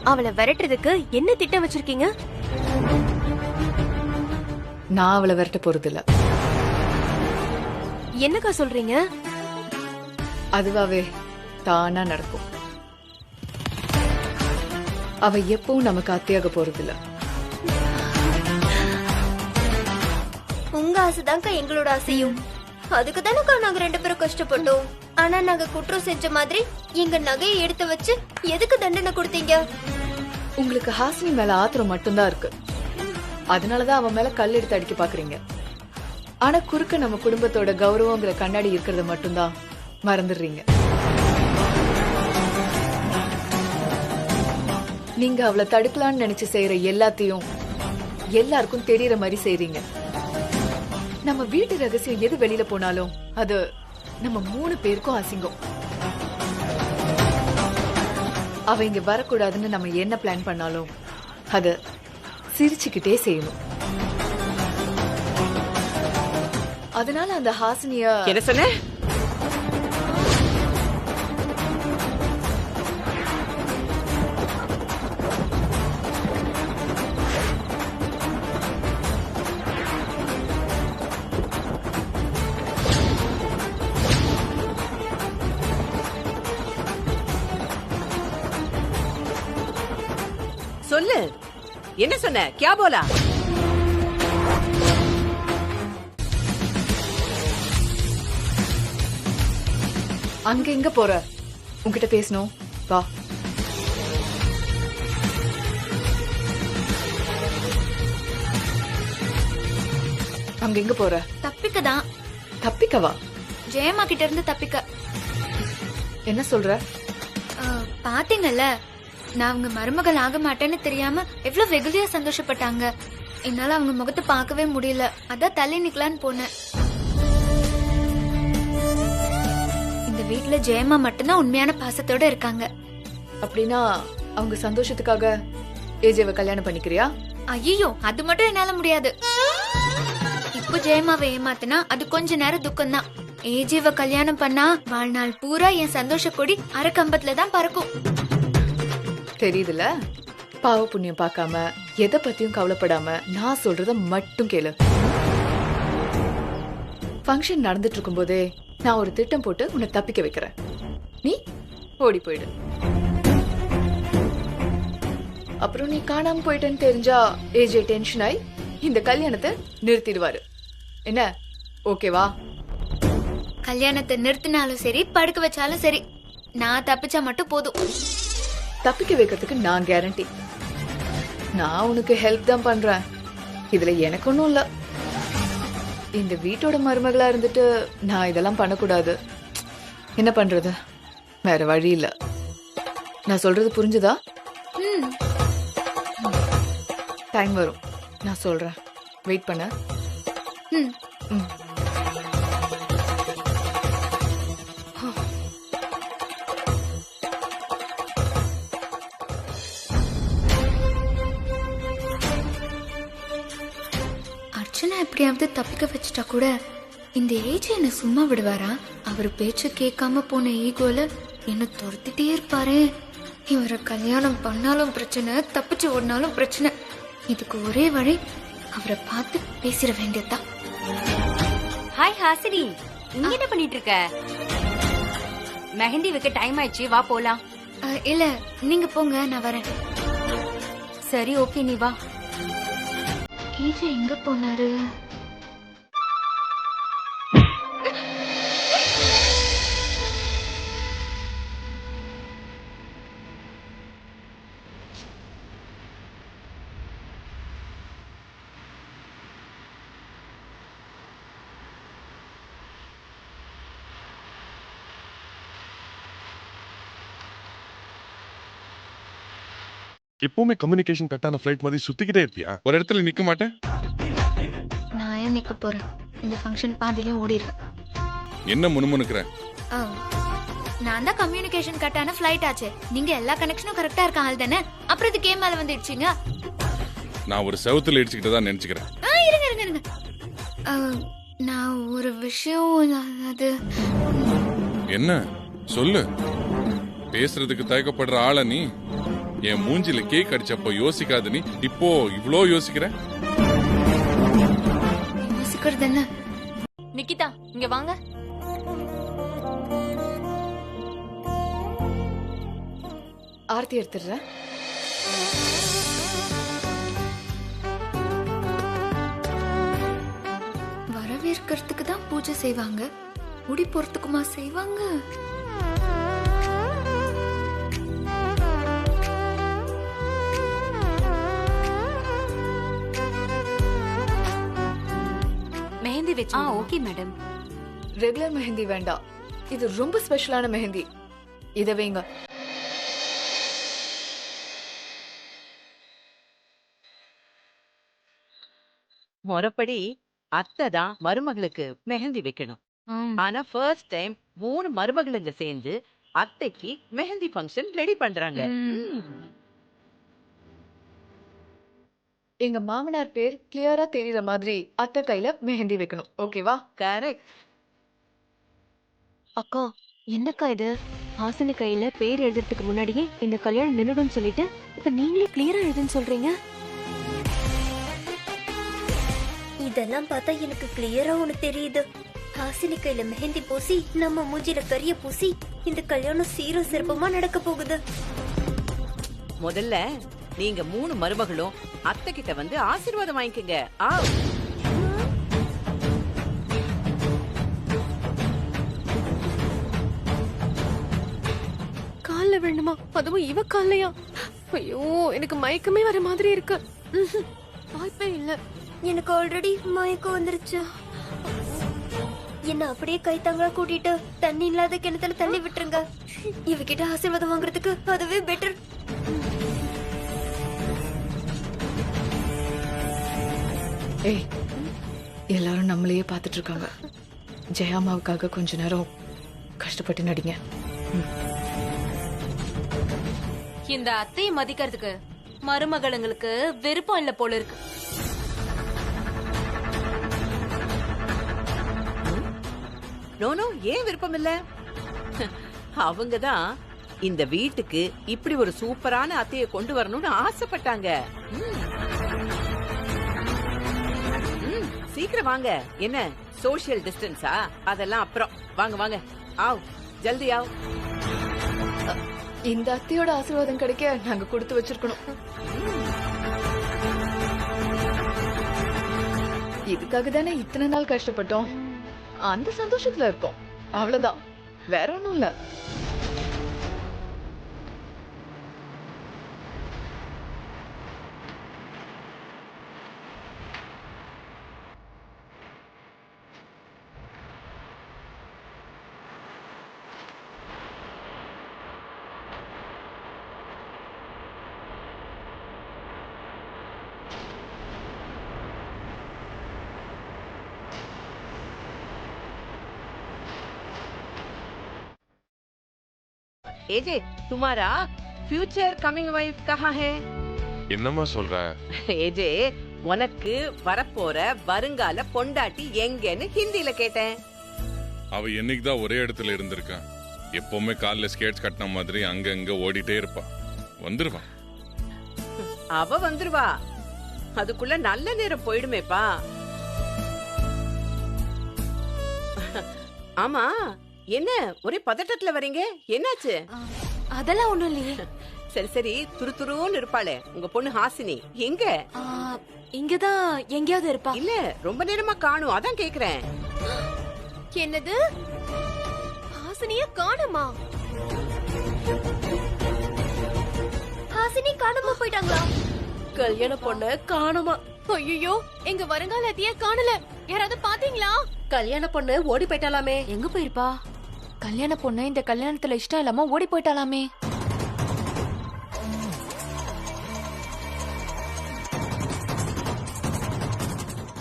அவளை விரட்டுறதுக்கு என்ன திட்டம் வச்சிருக்கீங்க? நான் அவளை விரட்ட போறது இல்ல. என்னக்கா சொல்றீங்க? அதுவாவே தானா நடக்கும். அவ எப்பவும் நமக்கு அத்தியாக போறது இல்ல. உங்க ஆசைதான்க்கா எங்களோட ஆசையும். அதுக்கு தானக்கா நாங்க 2 பேரும் கஷ்டப்பட்டோம். ஆனா நாங்க குற்றம் செஞ்ச மாதிரி எங்க நகையை எடுத்து வச்சு எதுக்கு தண்டனை கொடுத்தீங்க? உங்களுக்கு ஹாசினி மேல ஆத்திரம் மட்டும்தான் இருக்கு. அதனாலதான் அவன் மேல கல் எடுத்து அடிக்க பாக்குறீங்க. ஆனா குறுக்க நம்ம குடும்பத்தோட கௌரவங்கிற கண்ணாடி இருக்கிறத மட்டும்தான் மறந்துடுறீங்க. நீங்க அவளை தடுக்கலாம்னு நினைச்சு செய்யற எல்லாத்தையும் எல்லாருக்கும் தெரியற மாதிரி செய்றீங்க. நம்ம வீட்டு ரகசியம் எது வெளியில போனாலும் அது நம்ம 3 பேருக்கும் அசிங்கம். அவ இங்க வரக்கூடாதுன்னு நம்ம என்ன பிளான் பண்ணாலும் அத சிரிச்சுக்கிட்டே செய்யணும். அதனால அந்த ஹாசினிய என்ன சொன்ன? சொல்லு, என்ன சொன்ன? கியா போலா? அங்க எங்க போற? உன்கிட்ட பேசணும், வா. அங்க எங்க போற? தப்பிக்கதான். தப்பிக்கவா? ஜெயம்மா கிட்ட இருந்து தப்பிக்க. என்ன சொல்ற? பாத்தீங்கல்ல, நான் அவங்க மருமகள் ஆக மாட்டேன்னு தெரியாம எவ்வளவு வெகுளியா சந்தோஷப்பட்டாங்க. என்னால அவங்க முகத்தை பார்க்கவே முடியல. அதான் தள்ளி நிக்கலான்னு போனேன். இந்த வீட்டுல ஜெயம்மா மட்டும்தான் உண்மையான பாசத்தோட இருக்காங்க. அப்படின்னா அவங்க சந்தோஷத்துக்காக ஏஜேவை கல்யாணம் பண்ணிக்கிறியா? ஐயோ, அது மட்டும் என்னால முடியாது. இப்போ ஜெயம்மாவை ஏமாத்தினா அது கொஞ்ச நேரம் துக்கம்தான். ஏஜேவை கல்யாணம் பண்ணா வாழ்நாள் பூரா என் சந்தோஷ கொடி அரைக்கம்பத்துல தான் பறக்கும். தெரியுதுல, பாவ புண்ணியம் பார்க்காம எதை பத்தியும் கவலைப்படாம நான் சொல்றத மட்டும் கேளு. ஃபங்க்ஷன் நடந்துட்டு இருக்கும் போதே நான் ஒரு திட்டம் போட்டு உன்னை தப்பிக்க வைக்கிறேன். நீ ஓடி போயிடு. அப்புறம் நீ காணாம போயிட்டேன்னு தெரிஞ்சா ஏஜே டென்ஷன் ஆயி இந்த கல்யாணத்தை நிறுத்திடுவாரு. என்ன, ஓகேவா? கல்யாணத்தை நிறுத்தினாலும் சரி, படுக்க வச்சாலும் சரி, நான் தப்பிச்சா மட்டும் போதும். தப்பிக்க வைக்கிறதுக்கு நான் கேரண்டி. நான் உனக்கு ஹெல்ப் தான் பண்றேன். இதுல எனக்கு ஒண்ணும் இல்ல. இந்த வீட்டோட மருமகளா இருந்துட்டு நான் இதெல்லாம் பண்ணக்கூடாது. என்ன பண்றது, வேற வழி இல்ல. நான் சொல்றது புரிஞ்சுதா? டைம் வரும், நான் சொல்றேன். வெயிட் பண்ண. அர்ச்சனா எப்படியாவது தப்பிக்க வச்சுட்டா கூட இந்த ஏஜ் என்ன சும்மா விடுவாரா? அவர் பேச்சு கேட்காம போன ஈகோல என்ன துரத்திட்டே இருப்பாரு. இவரை கல்யாணம் பண்ணாலும் பிரச்சனை, தப்பிச்சு ஓடினாலும் பிரச்சனை. இதுக்கு ஒரே வழி, அவரை பார்த்து பேசிட வேண்டியதுதான். ஹாய் ஹாசினி, இங்க என்ன பண்ணிட்டு இருக்க? மெஹந்தி வைக்க டைம் ஆயிடுச்சு, வா போலாம். இல்ல, நீங்க போங்க, நான் வரேன். சரி, ஓகே, நீ வா. ஏஜே எங்க போனாரு? எப்பவுமே கம்யூனிகேஷன் கட்டான ஃபிளைட் மாதிரி சுத்திக்கிட்டே இருப்பியா? ஒரு இடத்துல நிக்க மாட்டேன். நான் ஏன் நிக்க போறேன்? இந்த ஃபங்க்ஷன் பாதியிலே ஓடிடுவேன். என்ன முணுமுணுக்குற? நான் தான் கம்யூனிகேஷன் கட்டான ஃபிளைட் ஆச்சு. நீங்க எல்லா கனெக்ஷனும் கரெக்டா இருக்க ஆள் தானே, அப்புறம் இது கேம் மேல வந்து இடிச்சீங்க. நான் ஒரு செவுத்துல இடிச்சுக்கிட்டதா நினைச்சுக்கிறேன். இருங்க இருங்க இருங்க. நான் ஒரு விஷயம், அது என்ன சொல்லு. பேசுறதுக்கு தயக்கப்படுற ஆள நீ? என் மூஞ்சில கேக் அடிச்சப்போ யோசிக்காத நீ இப்போ இவ்ளோ யோசிக்கிற? யோசிக்கிறது என்ன? நிக்கிதா இங்க வாங்க. ஆர்த்தி எடுத்துடுறேன். வரவேற்கிறதுக்கு தான் பூஜை செய்வாங்க, முடி போறதுக்குமா செய்வாங்க? மெஹந்தி வெச்சு. Okay madam. ரெகுலர் மெஹந்தி வேண்டாம், இது ரொம்ப ஸ்பெஷலான மெஹந்தி. இதை வைங்க. முறைப்படி அத்தை தான் மருமகளுக்கு மெஹந்தி வைக்கணும். ஆனா ஃபர்ஸ்ட் டைம் 3 மருமகளுங்க சேர்ந்து அத்தைக்கு மெஹந்தி ஃபங்க்ஷன் ரெடி பண்றாங்க. எங்க மாமனார் பேர் கிளியரா தெரியற மாதிரி அத்தை கையில மெஹந்தி வைக்கணும். ஓகேவா? கரெக்ட். அக்கா என்னக்கா இது? ஹாசினி கையில பேர் எழுதுறதுக்கு முன்னாடியே இந்த கல்யாணம் நின்னுடும் சொல்லிட்டு இப்ப நீங்களே கிளியரா எழுதுன்னு சொல்றீங்க. இதெல்லாம் பார்த்தா எனக்கு கிளியரா ஒண்ணு தெரியுது. ஹாசினி கையில மெஹந்தி பூசி நம்ம மூஞ்சில கரிய பூசி இந்த கல்யாணம் சீரும் சிறப்புமா நடக்க போகுது. முதல்ல நீங்க 3 மருமகளும் அத்தை கிட்ட வந்து ஆசீர்வாதம் வாங்கிக்கங்க. கால்ல விழணுமா? அதுவும் இவ கால்லையா? ஐயோ எனக்கு மயக்கமே வர மாதிரி இருக்கு. வாய்ப்பே இல்ல. எனக்கு ஆல்ரெடி மயக்கம் வந்துருச்சு. என்ன அப்படியே கைத்தாங்களா கூட்டிட்டு தண்ணி இல்லாத கிணத்துல தள்ளி விட்டுருங்க. இவகிட்ட ஆசீர்வாதம் வாங்குறதுக்கு அதுவே பெட்டர். ஏய், எல்லாரும் நம்மளையே பார்த்துட்டு இருக்காங்க. ஜெயாமாவுக்காக கொஞ்ச நேரம் கஷ்டப்பட்டு நடிங்க. இந்த அத்தையை மதிக்கிறதுக்கு மருமகளுங்களுக்கு விருப்பம் இல்ல போல இருக்கு. நோ, ஏன் விருப்பம் இல்ல? அவங்கதான் இந்த வீட்டுக்கு இப்படி ஒரு சூப்பரான அத்தையை கொண்டு வரணும்னு ஆசைப்பட்டாங்க. சீக்கிரம் வாங்க. என்ன சோஷியல் டிஸ்டன்ஸா? அதெல்லாம் அப்புறம். வாங்க வாங்க, ஆவ், ஜல்தி ஆவ். இந்த அத்தையோட ஆசீர்வாதம் கிடைக்க நாங்க கொடுத்து வச்சிருக்கணும். இதுக்காக தானே இத்தனை நாள் கஷ்டப்பட்டோம். அந்த சந்தோஷத்துல இருக்கோம், அவ்வளவுதான், வேற ஒண்ணும் இல்ல. ஏஜே, तुम्हारा फ्यूचर कमिंग वाइफ कहाँ है? என்னம்மா சொல்ற? ஏஜே, உனக்கு வரப்போற வருங்கால பொண்டாட்டி எங்கன்னு ஹிந்தில கேட்டேன். அவ என்னைக்குதான் ஒரே இடத்துல இருந்திருக்கான். எப்பவுமே கால்ல ஸ்கேட்ஸ் கட்டின மாதிரி அங்க அங்க ஓடிட்டே இருப்பா. வந்துருவா. அவ வந்துருவா. அதுக்குள்ள நல்ல நேரம் போயிடுமேப்பா. ஆமா, என்ன ஒரே பதட்டத்துல வரீங்க? என்னாச்சு? அதெல்லாம் ஒண்ணும் இல்லையே. சரி சரி, துருதுருன்னு இருப்பாளே உங்க பொண்ணு ஹாசினி எங்க? இங்கதான் எங்கேயாவது இருப்பா. இல்ல, ரொம்ப நேரமா காணும், அதான் கேக்குறேன். என்னது? ஹாசினிய காணுமா? ஹாசினி காணாம போயிட்டாங்களா? கல்யாண பொண்ணு காணுமா? ஐயோ, எங்க வருங்கால அத்தைய காணல. யாராவது பாத்தீங்களா? கல்யாண பொண்ணு ஓடி போயிட்டாலாமே. எங்க போயிருப்பா? கல்யாண பொண்ணு இந்த கல்யாணத்துல இஷ்டம் இல்லாம ஓடி போயிட்டாலாமே.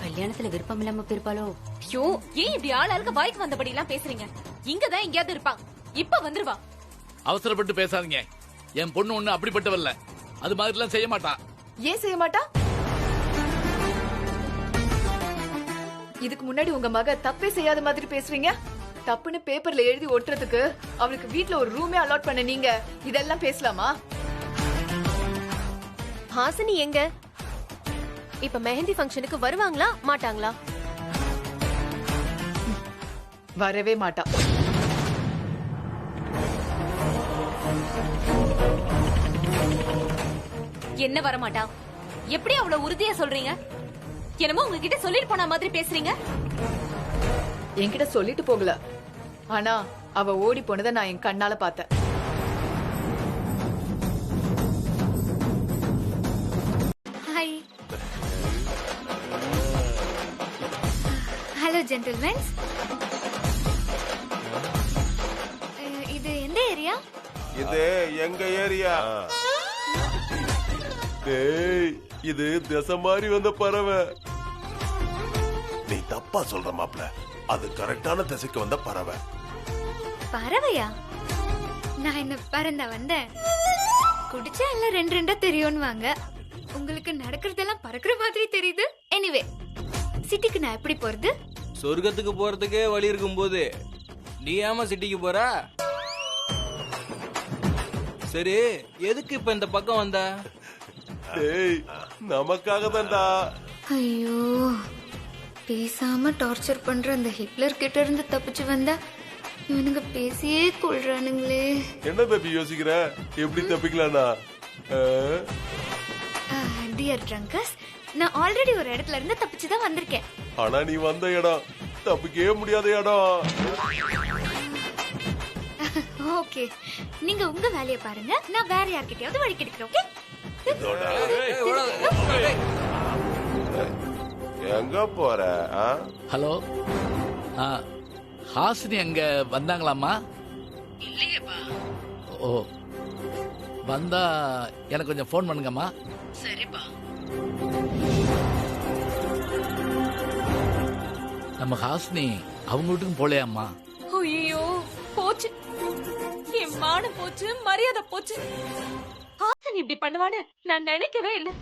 கல்யாணத்துல விருப்பம் இல்லாம போயிருப்பாளோ? ஐயோ, ஏன் இப்படி ஆளாளுக்கு வாய்க்கு வந்தபடி எல்லாம் பேசுறீங்க? இங்கதான் எங்கேயாவது இருப்பா. இப்ப வந்துருவா. அவசரப்பட்டு பேசாதீங்க. என் பொண்ணு ஒண்ணு அப்படிப்பட்டவல்ல. அது மாதிரி எல்லாம் செய்ய மாட்டா. ஏன் செய்ய மாட்டா? இதுக்கு முன்னாடி உங்க மக தப்பே செய்யாத மாதிரி பேசுறீங்க. தப்புன்னு பேப்பர்ல எழுதி ஒட்டுறதுக்கு அவளுக்கு வீட்ல ஒரு ரூமே அலாட் பண்ண நீங்க இதெல்லாம் பேசலாமா? ஹாசினி எங்க? இப்ப மெஹந்தி ஃபங்க்ஷனுக்கு வருவாங்களா மாட்டாங்களா? வரவே மாட்டா. என்ன வரமாட்டா? எப்படி அவ்வளவு உறுதியா சொல்றீங்க? என்னமோ உங்ககிட்ட சொல்லிட்டு போன மாதிரி பேசுறீங்க. என்கிட்ட சொல்லிட்டு போகல, ஆனா அவ ஓடி போனதை நான் என் கண்ணால பார்த்தேன். ஹாய். Hello gentlemen's. இது எந்த ஏரியா? இது எங்க ஏரியா. டேய், இது திசை மாதிரி வந்த பறவை. நீ தப்பா சொல்ற மாப்ள, அது கரெக்டான திசைக்கு வந்த பறவை. பறவையா? நான் என்ன பறந்த வந்தேன்? குடிச்சா எல்லாம் ரெண்டு ரெண்டா தெரியும்னு வாங்க. உங்களுக்கு நடக்கிறதெல்லாம் பறக்கிற மாதிரி தெரியுது. எனிவே, சிட்டிக்கு நான் எப்படி போறது? சொர்க்கத்துக்கு போறதுக்கே வழி இருக்கும்போது நீ ஏமா சிட்டிக்கு போற? சரி, எதுக்கு இப்ப இந்த பக்கம் வந்த? டேய், நமக்காக தான்டா. ஐயோ, பேசாம டார்ச்சர் பண்ற அந்த ஹிட்லர் கிட்ட இருந்து தப்பிச்சு வந்தா இவனுங்க பேசியே கொள்றானுங்களே. என்ன தப்பி யோசிக்கிற? எப்படி தப்பிக்கலாம்னா? டியர் ட்ரங்கர்ஸ், நான் ஆல்ரெடி ஒரு இடத்துல இருந்து தப்பிச்சு தான் வந்திருக்கேன். ஆனா நீ வந்த இடம் தப்பிக்கவே முடியாத இடம். ஓகே, நீங்க உங்க வேலையை பாருங்க, நான் வேற யார்கிட்டயாவது வழி கிடைக்கிறேன். ஓகே? எங்க போற? ஹலோ, ஹாசினி அங்க வந்தாங்களாமா? ஓ, வந்தா எனக்கு கொஞ்சம் ஃபோன் பண்ணுங்கம்மா. சரிப்பா. நம்ம ஹாசினி அவங்க வீட்டுக்கும் போலையாம்மா? ஐயோ, போச்சு. என் மானம் போச்சு, மரியாதை போச்சு. ஹாசன் இப்படி பண்ணுவான்னு நான் நினைக்கவே இல்லை.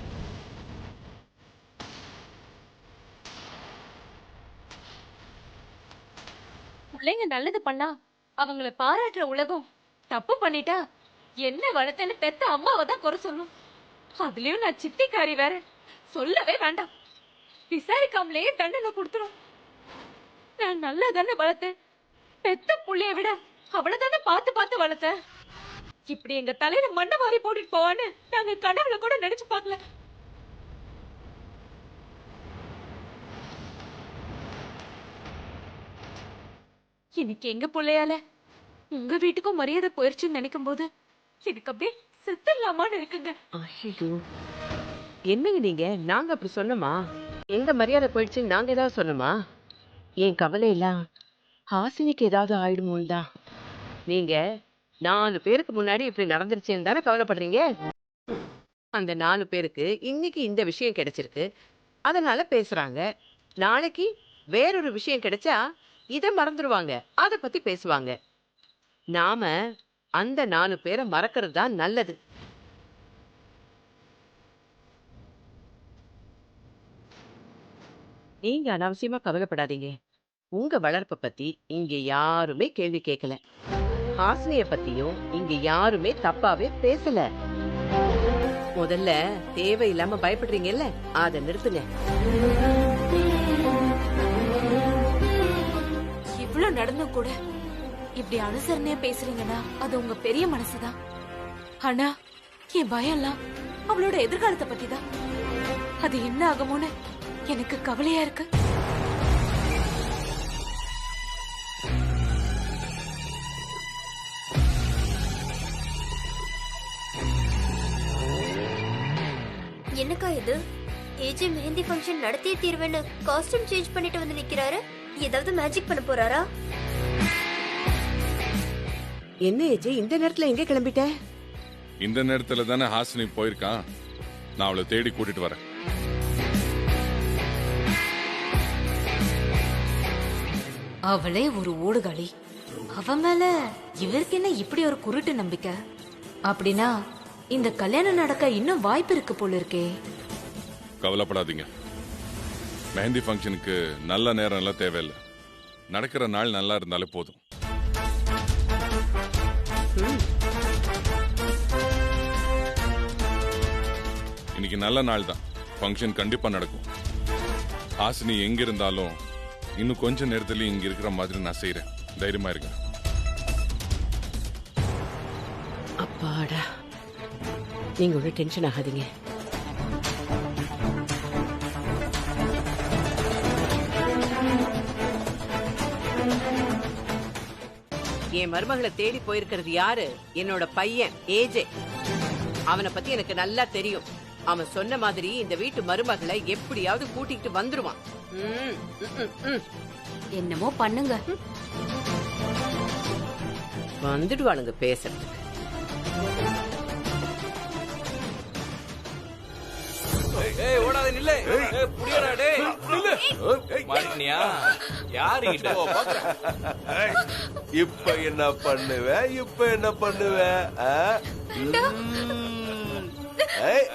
பிள்ளைங்க நல்லது பண்ணா அவங்கள பாராட்டுற உலகம், தப்பு பண்ணிட்டா என்ன வளர்த்தேன்னு பெத்த அம்மாவை தான் குறை சொல்லும். அதுலயும் நான் சித்திக்காரி வேற, சொல்லவே வேண்டாம். விசாரிக்காமலேயே தண்டனை கொடுத்துரும். நான் நல்லா தானே வளர்த்தேன், பெத்த புள்ளைய விட அவளை தானே பார்த்து பார்த்து வளர்த்தேன். இப்படி எங்க தலையில மண்ணை மாறி போட்டுட்டு போவான்னு நாங்க கனவுல கூட நினைச்சு பார்க்கல. இன்னைக்கு எங்க பிள்ளையால உங்க வீட்டுக்கும் மரியாதை போயிருச்சுன்னு நினைக்கும் போது எனக்கு அப்படியே செத்துடலாமான்னு இருக்குங்க. ஐயோ, என்னங்க நீங்க? நாங்க அப்படி சொன்னோமா? எங்க மரியாதை போயிடுச்சுன்னு நாங்க ஏதாவது சொன்னோமா? என் கவலை எல்லாம் ஹாசினிக்கு ஏதாவது ஆயிடுமோன்னு தான். நீங்க 4 பேருக்கு முன்னாடி இப்படி நடந்துருச்சேன்னு தானே கவலைப்படுறீங்க. அந்த 4 பேருக்கு இன்னைக்கு இந்த விஷயம் கிடைச்சிருக்கு, அதனால பேசுறாங்க. நாளைக்கு வேறொரு விஷயம் கிடைச்சா இதை மறந்துடுவாங்க, அதை பத்தி பேசுவாங்க. நாம அந்த 4 பேரை மறக்கிறது தான் நல்லது. நீங்க அனாவசியமா கவலைப்படாதீங்க. உங்க வளர்ப்பை பத்தி இங்க யாருமே கேள்வி கேட்கல. ஹாசினிய பத்தியும் இங்க யாருமே தப்பாவே பேசல. முதல்ல தேவையில்லாம பயப்படுறீங்கல்ல, அதை நிறுத்துங்க. இவ்வளவு நடந்தும் கூட இப்படி அனுசரணையா பேசுறீங்கன்னா அது உங்க பெரிய மனசுதான். ஆனா என் பயம் எல்லாம் அவளோட எதிர்காலத்தை பத்தி தான். அது என்ன ஆகுமோன்னு எனக்கு கவலையா இருக்கு. என்னக்கா இது? ஏஜே மெஹந்தி ஃபங்க்ஷன் நடத்தியே தீர்வேன்னு காஸ்டியூம் சேஞ்ச் பண்ணிட்டு வந்து நிக்கிறாரு. ஏதாவது மேஜிக் பண்ண போறாரா? என்ன ஏஜே, இந்த நேரத்துல எங்க கிளம்பிட்ட? இந்த நேரத்துல தானே ஹாசினி போயிருக்கான். நான் அவளை தேடி கூட்டிட்டு வரேன். அவளே ஒரு ஓடுகாளி, அவ மேல இவருக்கு என்ன இப்படி ஒரு குருட்டு நம்பிக்கை? அப்படின்னா இந்த கல்யாணம் நடக்க இன்னும் வாய்ப்பு இருக்கு போல இருக்கே. கவலைப்படாதீங்க, மெஹந்தி ஃபங்க்ஷனுக்கு நல்ல நேரம் எல்லாம் தேவையில்லை. நடக்கிற நாள் நல்லா இருந்தாலே போதும். இன்னைக்கு இன்னைக்கு நல்ல நாள் தான், ஃபங்க்ஷன் கண்டிப்பா நடக்கும். ஹாசினி எங்க இருந்தாலும் இன்னும் கொஞ்ச நேரத்துல இங்க இருக்கிற மாதிரி நான் செய்யறேன். தைரியமா இருக்கேன். அப்பாடா, நீங்க ஒன்றும் டென்ஷன் ஆகாதீங்க. என் மருமகளை தேடி போயிருக்கிறது யாரு? என்னோட பையன் ஏஜே. அவனை பத்தி எனக்கு நல்லா தெரியும். அவன் சொன்ன மாதிரி இந்த வீட்டு மருமகளை எப்படியாவது கூட்டிட்டு வந்துருவான். என்னமோ பண்ணுங்க. வந்துடுவாளுங்க பேசுறதுக்கு. ஏய் ஓடாத நில்லே. ஏய் புடியடா டேய். நில்லு. மாட்டினியா? யாரு கிட்ட? இப்ப என்ன பண்ணுவ? இப்ப என்ன பண்ணுவ? ஏய்.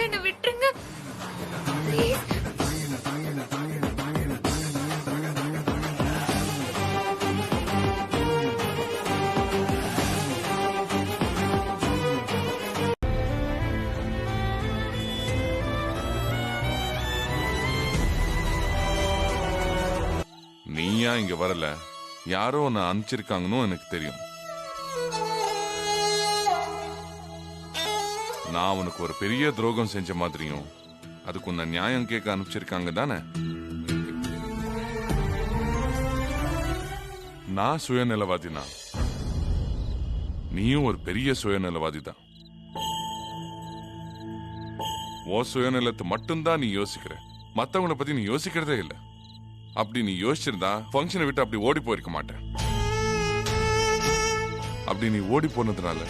என்ன விட்டுருங்க ப்ளீஸ். நீயா இங்க வரல, யாரோ உன்னை அனுப்பிச்சிருக்காங்கன்னு எனக்கு தெரியும். நான் உனக்கு ஒரு பெரிய துரோகம் செஞ்ச மாதிரியும் அதுக்கு உன்னை நியாயம் கேட்க அனுப்பிச்சிருக்காங்க தானே? நான் சுயநலவாதினா, நீயும் ஒரு பெரிய சுயநலவாதி தான். ஓ சுயநலத்தை மட்டும்தான் நீ யோசிக்கிற, மத்தவங்களை பத்தி நீ யோசிக்கிறதே இல்லை. அப்படி நீ யோசிச்சிருந்தா ஃபங்க்ஷனை விட்டு அப்படி ஓடி போயிருக்க மாட்டேன். அப்படி நீ ஓடி போனதுனால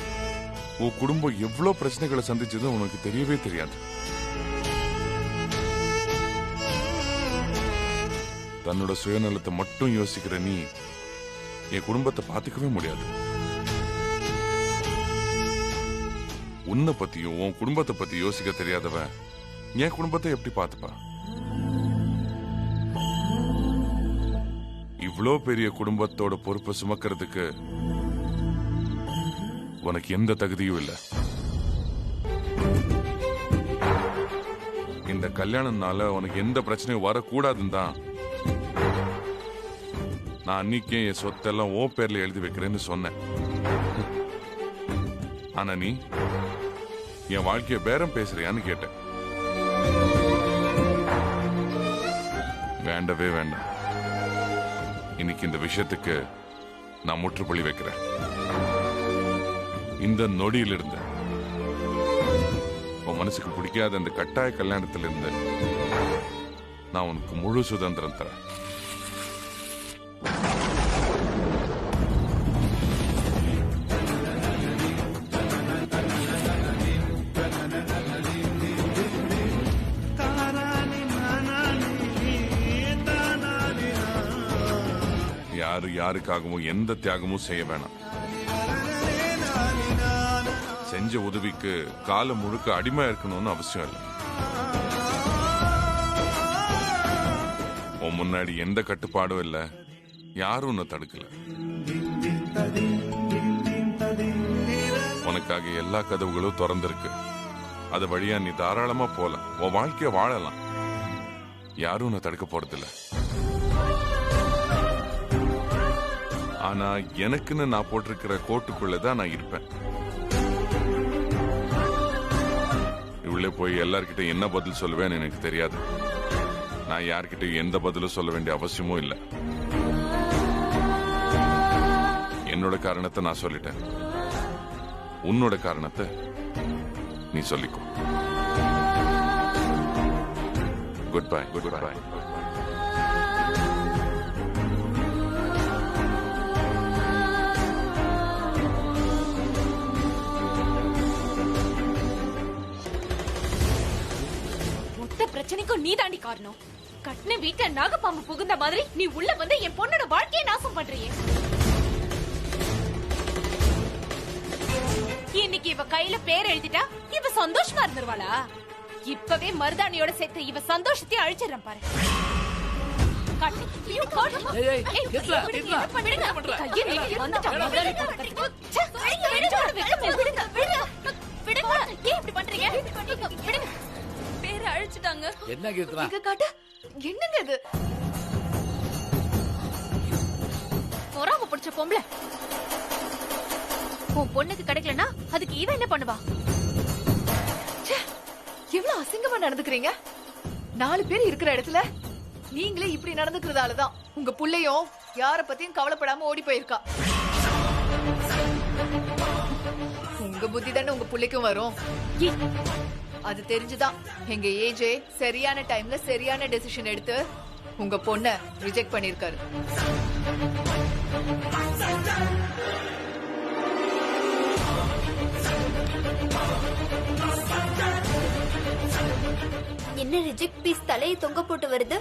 உன் குடும்பம் எவ்வளவு பிரச்சனைகளை சந்திச்சது உனக்கு தெரியவே தெரியாது. தன்னோட சுயநலத்தை மட்டும் யோசிக்கிற நீ என் குடும்பத்தை பாத்துக்கவே முடியாது. உன்னை பத்தியும் உன் குடும்பத்தை பத்தி யோசிக்க தெரியாதவன் என் குடும்பத்தை எப்படி பாத்துப்பா? இவ்வளோ பெரிய குடும்பத்தோட பொறுப்பை சுமக்கிறதுக்கு உனக்கு எந்த தகுதியும் இல்லை. இந்த கல்யாணம்னால உனக்கு எந்த பிரச்சனையும் வரக்கூடாதுன்னு தான் நான் அன்னைக்கே என் சொத்தெல்லாம் ஓ பேர்ல எழுதி வைக்கிறேன்னு சொன்னேன். ஆனா நீ என் வாழ்க்கைய பேரம் பேசுறியான்னு கேட்டேன். வேண்டவே வேண்டாம். இன்னைக்கு இந்த விஷயத்துக்கு நான் முற்றுப்புள்ளி வைக்கிறேன். இந்த நொடியிலிருந்து உன் மனசுக்கு பிடிக்காத அந்த கட்டாய கல்யாணத்திலிருந்து நான் உனக்கு முழு சுதந்திரம் தரேன். யாரு யாருக்காகவும் எந்த தியாகமும் செய்ய வேணாம். செஞ்ச உதவிக்கு காலம் முழுக்க அடிமை இருக்கணும்னு அவசியம் இல்லை. உன் முன்னாடி எந்த கட்டுப்பாடும் இல்லை, யாரும் உன்னை தடுக்கல. உனக்காக எல்லா கதவுகளும் திறந்திருக்கு. அது வழியா நீ தாராளமா போலாம், உன் வாழ்க்கைய வாழலாம். யாரும் உன்னை தடுக்க போறதில்ல. ஆனா எனக்குன்னு நான் போட்டிருக்கிற கோட்டுக்குள்ளதான் நான் இருப்பேன். இவ்வளவு போய் எல்லார்கிட்ட என்ன பதில் சொல்லுவேன்னு எனக்கு தெரியாது. நான் யார்கிட்ட எந்த பதிலும் சொல்ல வேண்டிய அவசியமும் இல்லை. என்னோட காரணத்தை நான் சொல்லிட்டேன். உன்னோட காரணத்தை நீ சொல்லிக்கோ. Good bye. Good bye. பிரச்சனைக்கும் நீ தாண்டி காரணம். கட்டின வீட்டை நாகப்பாம்பு புகுந்த மாதிரி நீ உள்ள வந்து என் பொண்ணோட வாழ்க்கையை நாசம் பண்றியே. இன்னைக்கு இவ கையில பேர் எழுதிட்டா இவ சந்தோஷமா இருந்துருவாளா? இப்பவே மருதாணியோட சேர்த்து இவ சந்தோஷத்தையும் அழிச்சிடறேன் பாரு. காட்டு. ஐயோ, காட்டு. ஏய், ஏய், ஏய், நிறுத்துடா, விடுங்க, நிறுத்துடா. என்ன விடுங்க. என்ன பண்ற? கையை நீட்டி வந்துட்டாங்க. ச்சே, விடுங்க. ஏன் இப்படி பண்றீங்க? விடுங்க. பேரை அழிச்சிட்டாங்க. என்ன கீர்த்தனா? இங்க காட்டு. என்னங்க இது? பொறாம பிடிச்ச பொம்பளை. உன் பொண்ணுக்கு கிடைக்கலனா அதுக்கு இவ என்ன பண்ணுவா? ச்சே, எவ்வளவு அசிங்கமா நடந்துக்கிறீங்க. 4 பேர் இருக்கிற இடத்துல நீங்களே இப்படி நடந்துக்கிறதாலதான் உங்க புள்ளையும் யார பத்தியும் கவலைப்படாம ஓடி போயிருக்கா. உங்க புத்தி தானே உங்க புள்ளைக்கும் வரும். அது தெரிஞ்சுதான் எங்க ஏஜே சரியான டைம்ல சரியான டெசிஷன் எடுத்து உங்க பொண்ண ரிஜெக்ட் பண்ணிருக்காரு. என்ன ரிஜெக்ட் பீஸ் தலையை தொங்க போட்டு வருது?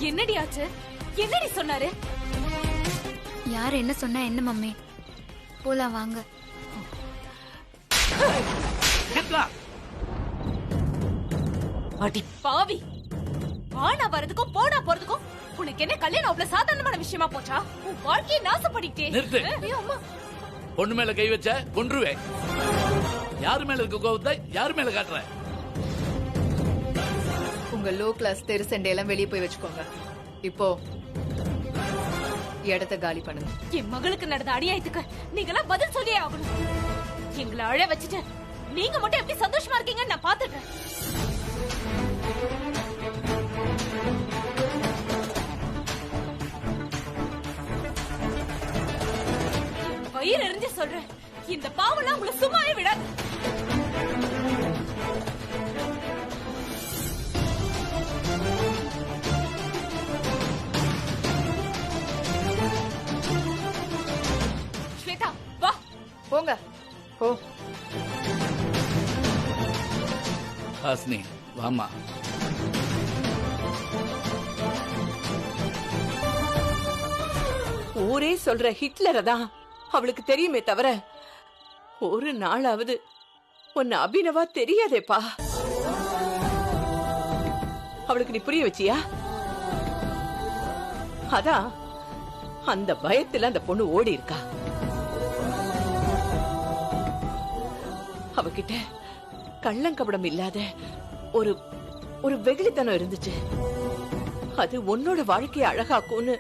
என்னடி ஆச்சு? என்னடி சொன்னாரு? யார் என்ன சொன்னா என்ன மம்மி? போலாம் வாங்க. கீர்த்தனா, அடி பாவி. ஆனா வரதுக்கும் போனா போறதுக்கும் உனக்கு என்ன கல்யாணம் அவ்வளவு சாதாரணமான விஷயமா போச்சா? உன் வாழ்க்கையை நாசப்படிட்டே. நிறுத்து. ஐயோ அம்மா. பொண்ணு மேல கை வச்ச கொன்றுவேன். யாரு மேல இருக்க கோபத்தை யாரு மேல காட்டுற? உங்க லோ கிளாஸ் தெரு சண்டையெல்லாம் வெளியே போய் வச்சுக்கோங்க. இப்போ இடத்த காலி பண்ணுங்க. என் மகளுக்கு நடந்த அநியாயத்துக்கு நீங்களாம் பதில் சொல்லியே ஆகணும். எங்களை அழ வச்சுட்டு நீங்க மட்டும் எப்படி சந்தோஷமா இருக்கீங்கன்னு நான் பாத்துட்டேன். வயிறு எரிஞ்சு சொல்றேன், இந்த பாவம்லாம் உங்களை சும்மாவே விடாது. ஸ்வேதா வா. போங்க. போ. ஹாசினி வாமா. ஊரே சொல்ற ஹிட்லரை தான் அவளுக்கு தெரியுமே தவிர ஒரு நாளாவது உன்னை அபினவா தெரியாதேப்பா. அவளுக்கு நீ புரிய வச்சியா? அதான் அந்த பயத்துல அந்த பொண்ணு ஓடி இருக்கா. அவகிட்ட கள்ளங்கபடம் இல்லாத ஒரு ஒரு வெகுளித்தனம் இருந்துச்சு. அது உன்னோட வாழ்க்கையை அழகாக்கும்னு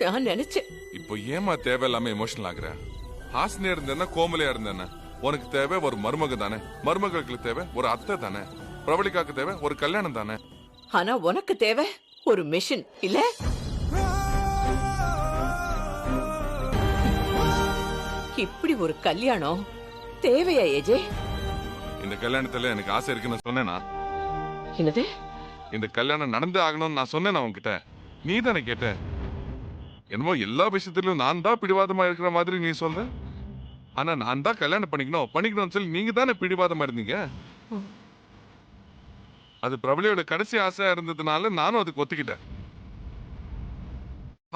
நான் நினைச்சேன். இப்போ ஏமா தேவையில்லாம எமோஷனல் ஆகுற? ஹாசினியா இருந்தேன்னா கோமலையா இருந்தேன்னா உனக்கு தேவை ஒரு மருமக தானே, மருமகளுக்கு தேவை ஒரு அத்தை தானே, பிரபலிக்காக்கு தேவை ஒரு கல்யாணம் தானே. ஆனா உனக்கு தேவை ஒரு மெஷின் இல்ல? இப்படி ஒரு கல்யாணம் தேவையா ஏஜே? இந்த கல்யாணத்துல எனக்கு ஆசை இருக்குன்னு சொன்னேனா? என்னது? இந்த கல்யாணம் நடந்து ஆகணும்னு நான் சொன்னேன் உன்கிட்ட. நீ தானே கேட்ட. என்னமோ எல்லா விஷயத்திலும் நான் தான் பிடிவாதமா இருக்கிற மாதிரி நீ சொல்ற. ஆனா நான் தான் கல்யாணம் பண்ணிக்கணும்னு சொல்லி நீங்க தானே பிடிவாதமா இருந்தீங்க. அது பிரபலியோட கடைசி ஆசையா இருந்ததுனால நானும் அதுக்கு ஒத்துக்கிட்டேன்.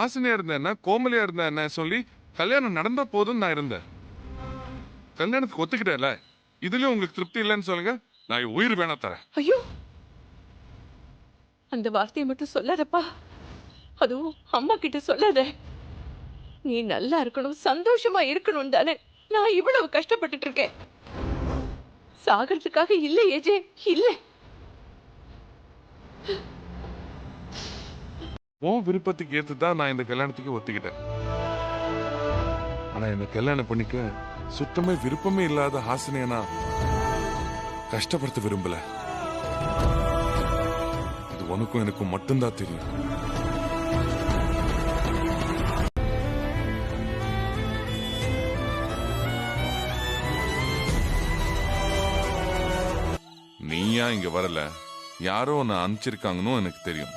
ஆசனையா இருந்தேன்னா கோமலியா இருந்தேன் என்ன சொல்லி கல்யாணம் நடந்தா போதும் நான் இருந்தேன். கல்யாணத்துக்கு ஒத்துக்கிட்டேன்ல, இதுலயும் உங்களுக்கு திருப்தி இல்லைன்னு சொல்லுங்க, நான் உயிர் வேணா தரேன். ஐயோ, அந்த வார்த்தையை மட்டும் சொல்லாதப்பா. அதுவும் அம்மா கிட்ட சொல்லாத. நீ நல்லா இருக்கணும், சந்தோஷமா இருக்கணும் தானே நான் இவ்வளவு கஷ்டப்பட்டுட்டு இருக்கேன். சாகிறதுக்காக இல்ல ஏஜே, இல்ல. உன் விருப்பத்துக்கு ஏத்துதான் நான் இந்த கல்யாணத்துக்கு ஒத்துக்கிட்டேன். ஆனா இந்த கல்யாணம் பண்ணிக்க சுத்தமே விருப்பமே இல்லாத ஹாசினியை நான் கஷ்டப்படுத்த விரும்பல. இது உனக்கும் எனக்கும் மட்டும்தான் தெரியும். நீயா இங்க வரல, யாரோ உன்னை அனுப்பிச்சிருக்காங்கன்னு எனக்கு தெரியும்.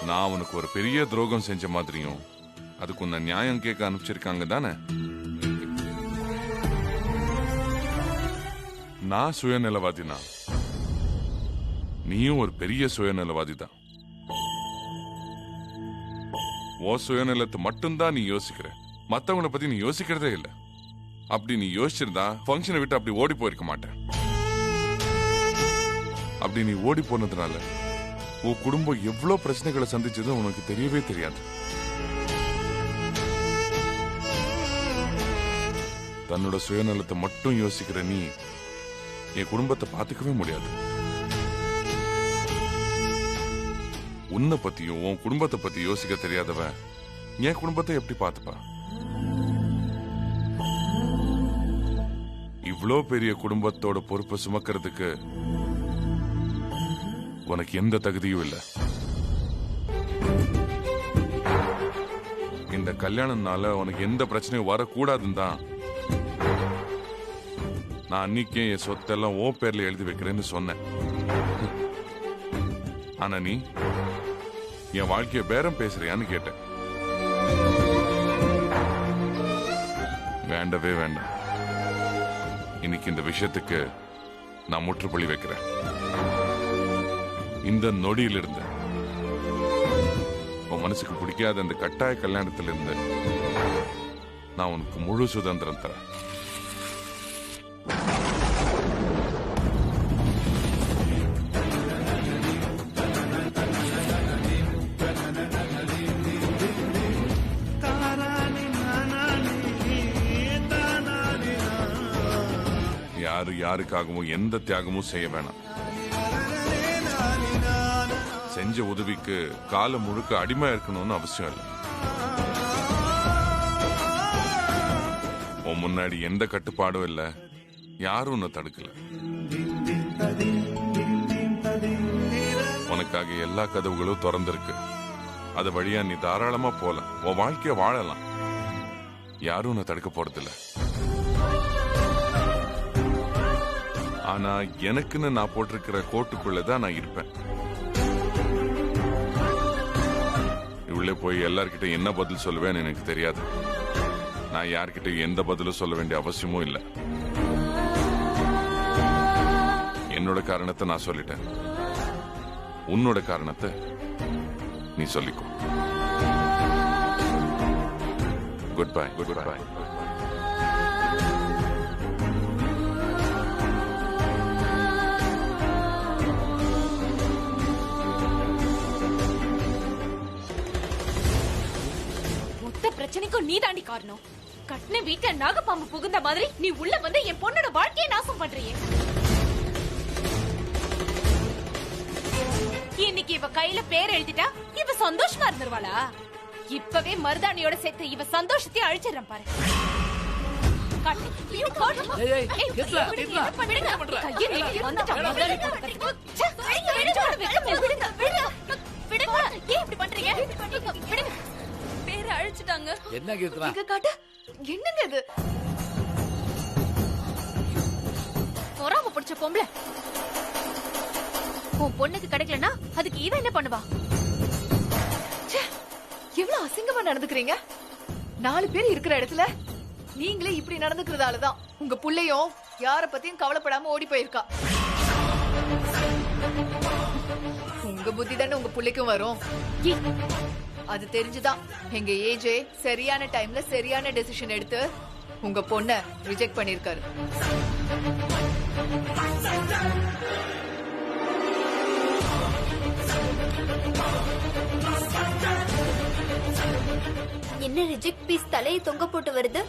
நான் உனக்கு ஒரு பெரிய துரோகம் செஞ்ச மாதிரியும் அதுக்கு உன்னை நியாயம் கேட்க அனுப்பிச்சிருக்காங்க தானே. நான் சுயநலவாதினா நீயும் ஒரு பெரிய சுயநலவாதி தான். உன் சுயநலத்தை மட்டும்தான் நீ யோசிக்கிற, மத்தவங்களை பத்தி நீ யோசிக்கிறதே இல்லை. அப்படி நீ யோசிச்சிருந்தா ஃபங்க்ஷனை விட்டு அப்படி ஓடி போயிருக்க மாட்டேன். அப்படி நீ ஓடி போனதுனால உன் குடும்பம் எவ்வளவு பிரச்சனைகளை சந்திச்சது உனக்கு தெரியவே தெரியாது. தன்னோட சுயநலத்தை மட்டும் யோசிக்கிற நீ என் குடும்பத்தை பாத்துக்கவே முடியாது. உன்னை பத்தியும் உன் குடும்பத்தை பத்தி யோசிக்க தெரியாதவன் என் குடும்பத்தை எப்படி பாத்துப்பா? இவ்ளோ பெரிய குடும்பத்தோட பொறுப்பை சுமக்கிறதுக்கு உனக்கு எந்த தகுதியும் இல்லை. இந்த கல்யாணம்னால உனக்கு எந்த பிரச்சனையும் வரக்கூடாதுன்னு தான் நான் அன்னைக்கே என் சொத்தெல்லாம் ஓ பேர்ல எழுதி வைக்கிறேன்னு சொன்னேன். ஆனா நீ என் வாழ்க்கைய பேரம் பேசுறியான்னு கேட்டேன். வேண்டவே வேண்டாம். இன்னைக்கு இந்த விஷயத்துக்கு நான் முற்றுப்புள்ளி வைக்கிறேன். இந்த நொடியிலிருந்து உன் மனசுக்கு பிடிக்காத அந்த கட்டாய கல்யாணத்திலிருந்து நான் உனக்கு முழு சுதந்திரம் தரேன். யாரு யாருக்காகவும் எந்த தியாகமும் செய்ய வேணாம். செஞ்ச உதவிக்கு காலம் முழுக்க அடிமை இருக்கணும்னு அவசியம் இல்லை. உன் முன்னாடி எந்த கட்டுப்பாடும் இல்லை, யாரும் உன்னை தடுக்கல. உனக்காக எல்லா கதவுகளும் திறந்திருக்கு. அது வழியா நீ தாராளமா போலாம், உன் வாழ்க்கைய வாழலாம். யாரும் உன்னை தடுக்க போறதில்ல. ஆனா எனக்குன்னு நான் போட்டிருக்கிற கோட்டுக்குள்ளதான் நான் இருப்பேன். உள்ளே போய் எல்லார்கிட்ட என்ன பதில் சொல்லுவேன்னு எனக்கு தெரியாது. நான் யார்கிட்ட எந்த பதிலும் சொல்ல வேண்டிய அவசியமும் இல்லை. என்னோட காரணத்தை நான் சொல்லிட்டேன். உன்னோட காரணத்தை நீ சொல்லிக்கோ. Good bye. Good bye. பிரச்சனைக்கும் நீ தாண்டி காரணம். கட்டின வீட்டை நாகப்பாம்பு புகுந்த மாதிரி நீ உள்ள வந்து என் பொண்ணோட வாழ்க்கையை நாசம் பண்றியே. இன்னைக்கு இவ கையில பேர் எழுதிட்டா இவ சந்தோஷமா இருந்துருவாளா? இப்பவே மருதாணியோட சேர்த்து இவ சந்தோஷத்தை அழிச்சிடறேன் பாரு. அழிச்சிட்டாங்க. என்ன கீர்த்தனா? காட்டு. என்னங்க இது? பொறாம பிடிச்ச பொம்பளை. உன் பொண்ணுக்கு கிடைக்கலனா அதுக்கு இவ என்ன பண்ணுவா? எவ்வளவு அசிங்கமா நடந்துக்கிறீங்க. 4 பேர் இருக்கிற இடத்துல நீங்களே இப்படி நடந்துக்கிறதாலதான் உங்க புள்ளையும் யார பத்தியும் கவலைப்படாம ஓடி போயிருக்கா. உங்க புத்தி தானே உங்க புள்ளைக்கும் வரும். அது தெரிஞ்சுதான் எங்க ஏஜே சரியான டைம்ல சரியான டெசிஷன் எடுத்து உங்க பொண்ண ரிஜெக்ட் பண்ணிருக்காரு. என்ன ரிஜெக்ட் பீஸ் தலையை தொங்க போட்டு வருது?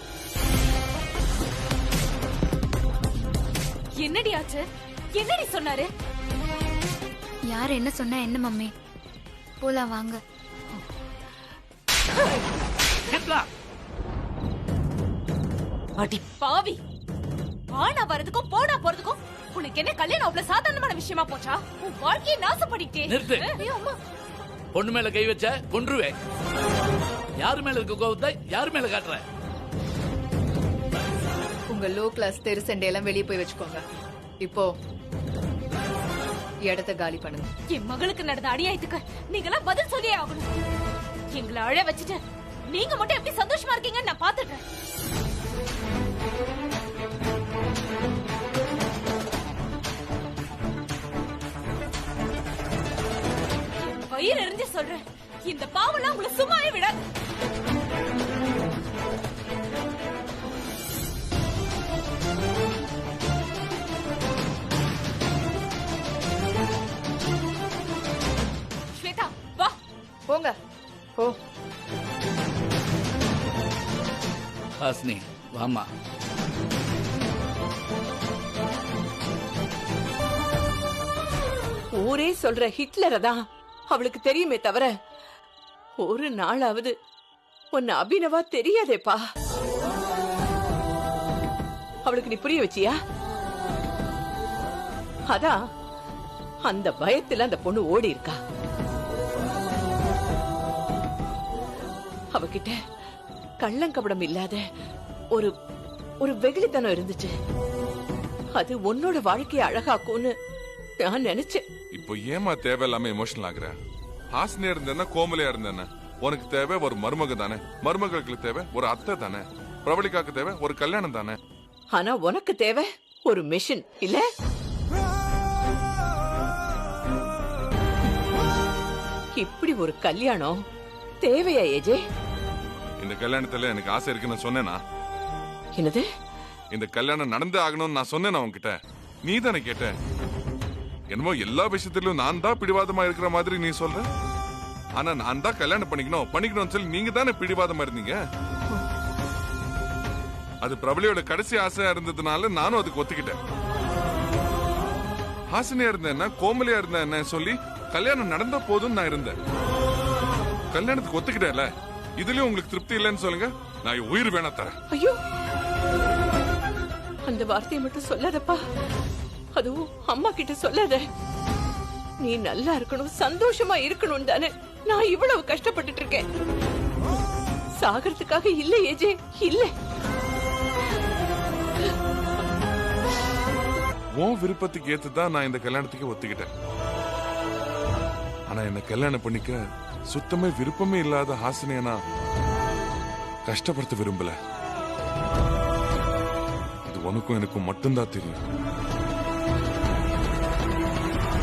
என்னடி ஆச்சு? என்னடி சொன்னாரு? யார் என்ன சொன்னா என்ன மம்மி? போலாம் வாங்க. அடி பாவி, ஆனா வரதுக்கும் போனா போறதுக்கும் உனக்கு என்ன கல்யாணம் அவ்வளவு சாதாரணமான விஷயமா போச்சா? உன் வாழ்க்கையை நாசப்படிட்டே. நிறுத்து. பொண்ணு மேல கை வச்ச கொன்றுவேன். யாரு மேல இருக்க கோவத்தை யாரு மேல காட்டுற? உங்க லோ கிளாஸ் தெரு சண்டையெல்லாம் வெளியே போய் வச்சுக்கோங்க. இப்போ இடத்த காலி பண்ணுங்க. என் மகளுக்கு நடந்த அநியாயத்துக்கு நீங்களாம் பதில் சொல்லியே ஆகணும். எங்களை அழ வச்சுட்டு நீங்க மட்டும் எப்படி சந்தோஷமா இருக்கீங்கன்னு நான் பாத்துட்டேன். வயிறு எறிஞ்சு சொல்றேன், இந்த பாவம்லாம் உங்களை சும்மாவே விடாது. ஹாசினி வாமா. ஊரே சொல்ற ஹிட்லரை தான் அவளுக்கு தெரியுமே தவிர ஒரு நாளாவது உன்னை அபினவா தெரியாதேப்பா. அவளுக்கு நீ புரிய வச்சியா? அதான் அந்த பயத்துல அந்த பொண்ணு ஓடி இருக்கா. அவகிட்ட கள்ளங்கபடம் இல்லாத ஒரு ஒரு வெகுளித்தனம் இருந்துச்சு. அது உன்னோட வாழ்க்கையை அழகாக்கும்னு நான் நினைச்சேன். இப்போ ஏமா தேவையில்லாம எமோஷனல் ஆகுற? ஹாசினியா இருந்தேன்னா கோமலியா இருந்தேன்னா உனக்கு தேவை ஒரு மருமக தானே, மருமகளுக்கு தேவை ஒரு அத்தை தானே, பிரபலிக்காக்கு தேவை ஒரு கல்யாணம் தானே. ஆனா உனக்கு தேவை ஒரு மிஷின் இல்ல? இப்படி ஒரு கல்யாணம் தேவையா ஏஜே? இந்த கல்யாணத்துல எனக்கு ஆசை இருக்குன்னு சொன்னேனா? என்னது? இந்த கல்யாணம் நடந்தே ஆகணும்னு நான் சொன்னேன் உன்கிட்ட. நீ தானே கேட்ட. என்னமோ எல்லா விஷயத்திலும் நான் தான் பிடிவாதமா இருக்கிற மாதிரி நீ சொல்ற. ஆனா நான் தான் கல்யாணம் பண்ணிக்கணும் சொல்லி நீங்க தானே பிடிவாதமா இருந்தீங்க. அது பிரபலியோட கடைசி ஆசையா இருந்ததுனால நானும் அதுக்கு ஒத்துக்கிட்டேன். ஹாசினியா இருந்தேன்னா கோமலியா இருந்தேன் சொல்லி கல்யாணம் நடந்த போதும் நான் இருந்தேன். கல்யாணத்துக்கு ஒத்துக்கிட்டேன்ல, இதுலயும் உங்களுக்கு திருப்தி இல்லைன்னு சொல்லுங்க, நான் உயிர் வேணா தரேன். ஐயோ, அந்த வார்த்தையை மட்டும் சொல்லாதப்பா. அதுவும் அம்மா கிட்ட சொல்லாத. நீ நல்லா இருக்கணும், சந்தோஷமா இருக்கணும் தானே நான் இவ்வளவு கஷ்டப்பட்டுட்டு இருக்கேன். சாகறதுக்காக இல்ல ஏஜே, இல்ல. உன் விருப்பத்துக்கு ஏத்துதான் நான் இந்த கல்யாணத்துக்கு ஒத்துக்கிட்டேன். ஆனா என்ன கல்யாணம் பண்ணிக்க சுத்தமே விருப்பமே இல்லாத ஹாசினியை நான் கஷ்டப்படுத்த விரும்பல. இது உனக்கும் எனக்கும் மட்டும்தான் தெரியும்.